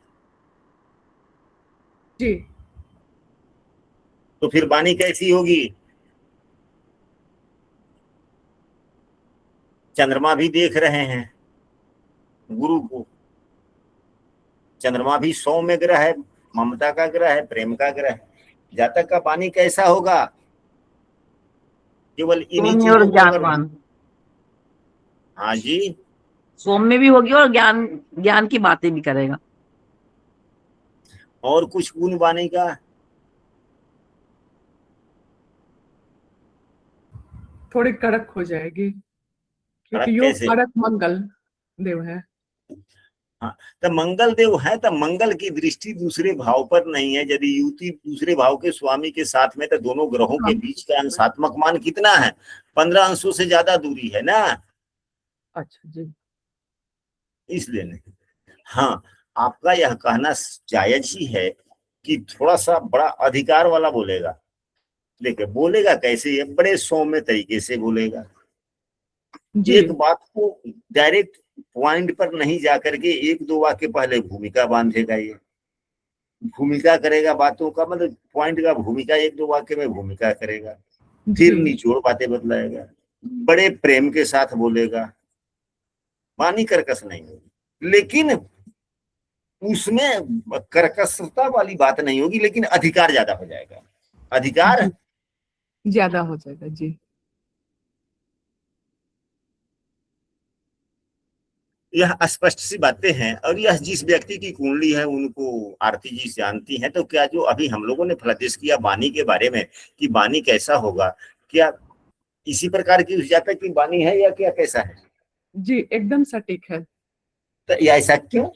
जी तो फिर वाणी कैसी होगी? चंद्रमा भी देख रहे हैं गुरु को। चंद्रमा भी सौम्य ग्रह है, ममता का ग्रह है, प्रेम का ग्रह है। जातक का वाणी कैसा होगा? केवल इन्हीं सौम्य और चीजों को अगर, ज्ञानवान, हाँ जी, सौम्य भी होगी और ज्ञान ज्ञान की बातें भी करेगा। और कुछ गुण वाणी का? थोड़ी कड़क हो जाएगी कड़क क्योंकि योग कैसे? कारक मंगल देव है। हाँ, तो मंगल देव है, तो मंगल की दृष्टि दूसरे भाव पर नहीं है। यदि युति दूसरे भाव के स्वामी के साथ में, तो दोनों ग्रहों के बीच का अंशात्मक मान कितना है? 15 अंशों से ज्यादा दूरी है ना, अच्छा जी। इसलिए नहीं। हाँ, आपका यह कहना जायज ही है कि थोड़ा सा बड़ा अधिकार वाला बोलेगा, लेकिन बोलेगा कैसे? ये बड़े सौम्य तरीके से बोलेगा, जी एक बात को डायरेक्ट पॉइंट पर नहीं जाकर के एक दो वाक्य पहले भूमिका बांधेगा। ये भूमिका करेगा, बातों का मतलब पॉइंट का भूमिका, एक दो वाक्य में भूमिका करेगा, फिर जी निचोड़ बातें बदलाएगा, बड़े प्रेम के साथ बोलेगा, वाणी कर्कश नहीं होगी, लेकिन उसमें कर्कशता वाली बात नहीं होगी, लेकिन अधिकार ज्यादा हो जाएगा। अधिकार ज्यादा हो जाएगा जी। यह स्पष्ट सी बातें हैं। और यह जिस व्यक्ति की कुंडली है उनको आरती जी जानती हैं। तो क्या जो अभी हम लोगों ने फलादेश किया वाणी के बारे में कि वाणी कैसा होगा, क्या इसी प्रकार की उस जातक की वाणी है या क्या कैसा है? जी एकदम सटीक है। तो यह ऐसा क्यों?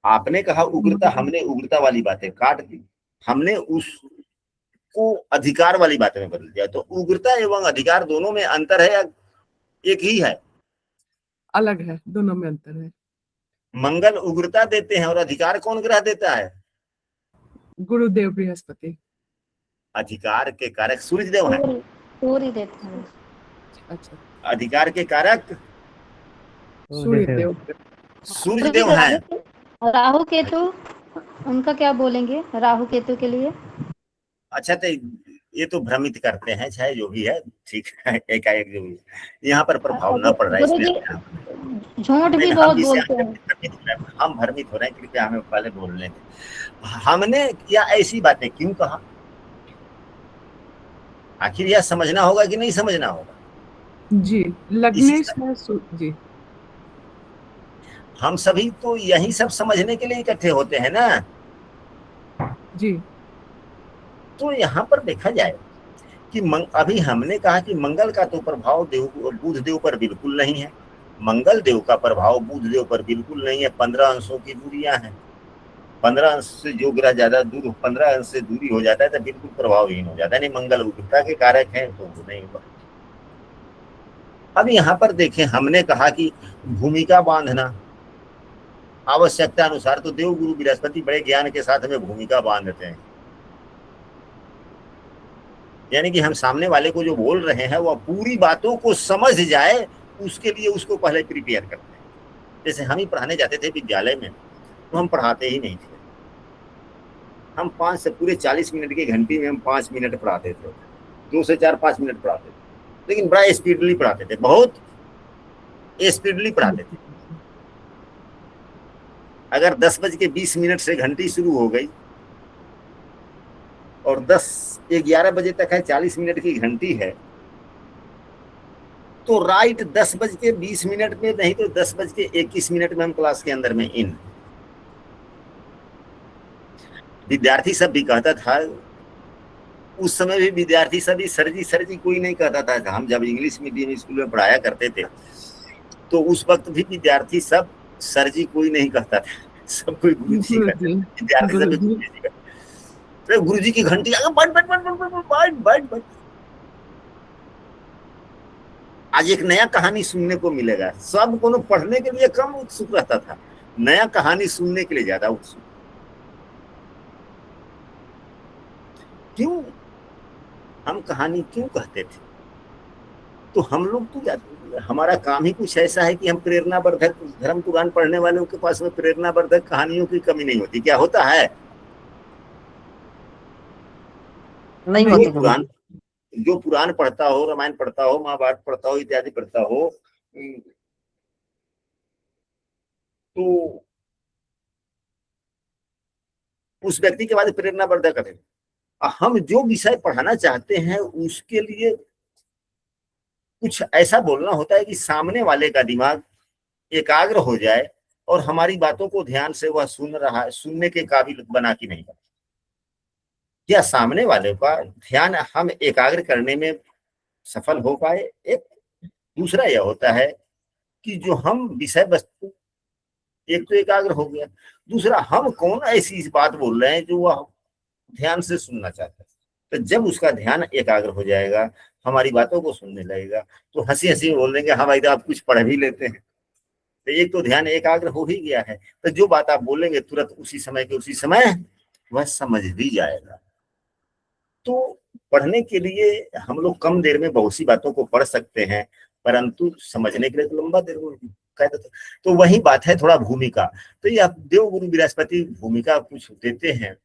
आपने कहा उग्रता, हमने उग्रता वाली बातें काट दी, हमने उसको अधिकार वाली बातें में बदल दिया। तो उग्रता एवं अधिकार दोनों में अंतर है या एक ही है? अलग है, दोनों में अंतर है। मंगल उग्रता देते हैं और अधिकार कौन ग्रह देता है? गुरुदेव बृहस्पति। अधिकार के कारक सूर्य देव हैं, सूर्य देते हैं। अच्छा, अधिकार के कारक सूर्य देव। सूर्य देव हैं। राहु केतु, उनका क्या बोलेंगे राहु केतु के लिए? अच्छा, तो ये तो भ्रमित करते हैं, चाहे जो भी है, ठीक है, एकाएक जो भी है। यहाँ पर प्रभाव न पड़ रहा है, गुरु इसलिए जी झूठ भी नहीं, बहुत बोलते हैं। हम भ्रमित हो रहे हैं, कृपया हमें पहले बोलने दें। हमने क्या ऐसी बातें क्यों कहा? आखिर यह समझना होगा कि नहीं समझना होगा? जी लग्नेश है जी। हम सभी तो यही सब समझने के लिए इकट्ठे होते हैं ना। जी तो यहाँ पर देखा जाए कि अभी हमने कहा कि मंगल का तो प्रभाव बुध देव पर बिल्कुल नहीं है। मंगल देव का प्रभाव बुध देव पर बिल्कुल नहीं है। 15 अंशों की दूरियां हैं। 15 अंश से जो ग्रह ज्यादा दूर, 15 अंश से दूरी हो जाता है तो बिल्कुल प्रभावहीन हो जाता है। नहीं, मंगल उग्रता के कारक है तो वो नहीं हुआ। अब यहाँ पर देखें, हमने कहा कि भूमिका बांधना आवश्यकता अनुसार, तो देव गुरु बृहस्पति बड़े ज्ञान के साथ हमें भूमिका बांधते हैं। यानी कि हम सामने वाले को जो बोल रहे हैं वह पूरी बातों को समझ जाए, उसके लिए उसको पहले प्रिपेयर करते हैं। जैसे हम ही पढ़ाने जाते थे विद्यालय में, तो हम पढ़ाते ही नहीं थे। हम 5 से पूरे 40 मिनट की घंटी में हम 5 मिनट पढ़ाते थे, 2 से 4 5 मिनट पढ़ाते थे, लेकिन बड़ा स्पीडली पढ़ाते थे, बहुत स्पीडली पढ़ाते थे। अगर 10:20 से घंटी शुरू हो गई और 11 बजे तक है, 40 मिनट की घंटी है, तो राइट 10:20 में नहीं तो 10:21 में हम क्लास के अंदर में इन। विद्यार्थी सब भी कहता था, उस समय भी विद्यार्थी सभी सर जी कोई नहीं कहता था। हम जब इंग्लिश मीडियम स्कूल में पढ़ाया करते थे तो उस वक्त भी विद्यार्थी सब सर जी कोई नहीं कहता था, सब कोई गुरु जी कहते थे। विद्यार्थी सब गुरु जी कहते, तो गुरु जी की घंटी बैठ। आज एक नया कहानी सुनने को मिलेगा। सब को पढ़ने के लिए कम उत्सुक रहता था, नया कहानी सुनने के लिए ज्यादा उत्सुक। क्यों? हम कहानी क्यों कहते थे? तो हम लोग तो हमारा काम ही कुछ ऐसा है कि हम प्रेरणावर्धक, धर्म पुराण पढ़ने वालों के पास में प्रेरणावर्धक कहानियों की कमी नहीं होती। क्या होता है? नहीं होती। जो पुराण पढ़ता हो, रामायण पढ़ता हो, महाभारत पढ़ता हो, इत्यादि पढ़ता हो, तो उस व्यक्ति के बाद प्रेरणावर्धक है। हम जो विषय पढ़ाना चाहते हैं उसके लिए कुछ ऐसा बोलना होता है कि सामने वाले का दिमाग एकाग्र हो जाए और हमारी बातों को ध्यान से वह सुन रहा है, सुनने के काबिल बना कि नहीं बना, या सामने वाले का ध्यान हम एकाग्र करने में सफल हो पाए। एक दूसरा यह होता है कि जो हम विषय वस्तु एक तो एकाग्र हो गया, दूसरा हम कौन ऐसी बात बोल रहे हैं जो वह ध्यान से सुनना चाहता है। तो जब उसका ध्यान एकाग्र हो जाएगा, हमारी बातों को सुनने लगेगा, तो हंसी हंसी बोल देंगे हाँ भाई तो आप कुछ पढ़ भी लेते हैं। तो एक तो ध्यान एकाग्र हो ही गया है, तो जो बात आप बोलेंगे तुरंत उसी समय के उसी समय वह समझ भी जाएगा। तो पढ़ने के लिए हम लोग कम देर में बहुत सी बातों को पढ़ सकते हैं, परंतु समझने के लिए तो लंबा देर कहते थे। तो वही बात है थोड़ा भूमिका। तो ये देवगुरु बृहस्पति भूमिका कुछ देते हैं,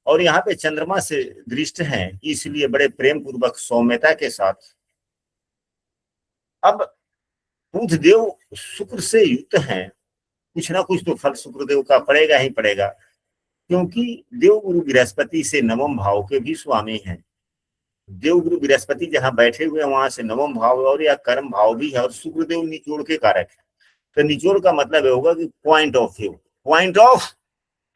और यहाँ पे चंद्रमा से दृष्ट हैं, इसलिए बड़े प्रेम पूर्वक सौम्यता के साथ। अब बुधदेव शुक्र से युक्त हैं, कुछ ना कुछ तो फल शुक्रदेव का पड़ेगा ही पड़ेगा, क्योंकि देवगुरु बृहस्पति से नवम भाव के भी स्वामी हैं। देवगुरु बृहस्पति जहां बैठे हुए हैं वहां से नवम भाव और या कर्म भाव भी है, और शुक्रदेव निचोड़ के कारक है। तो निचोड़ का मतलब होगा कि पॉइंट ऑफ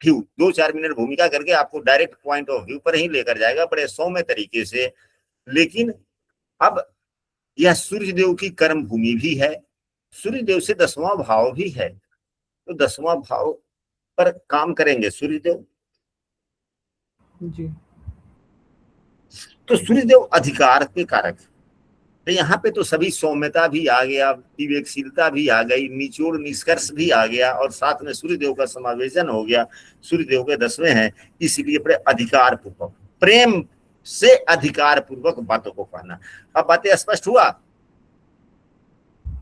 व्यू 2-4 मिनट भूमिका करके आपको डायरेक्ट पॉइंट ऑफ व्यू पर ही लेकर जाएगा बड़े सौम्य तरीके से। लेकिन अब यह सूर्यदेव की कर्म भूमि भी है, सूर्यदेव से 10वां भाव भी है, तो 10वां भाव पर काम करेंगे सूर्यदेव। जी। तो सूर्यदेव अधिकार के कारक, तो यहाँ पे तो सभी सौम्यता भी आ गया, विवेकशीलता भी आ गई, निचोड़ निष्कर्ष भी आ गया, और साथ में सूर्यदेव का समावेशन हो गया। सूर्यदेव के 10वें हैं, इसीलिए बड़े अधिकार पूर्वक, प्रेम से अधिकार पूर्वक बातों को कहना। अब बातें स्पष्ट हुआ?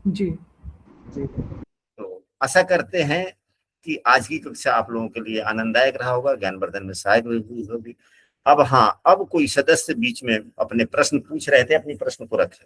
जी। तो आशा करते हैं कि आज की कक्षा आप लोगों के लिए आनंददायक रहा होगा, ज्ञानवर्धन में सहायक हुई होगी। अब हाँ, अब कोई सदस्य बीच में अपने प्रश्न पूछ रहे थे, अपनी प्रश्न को रखें।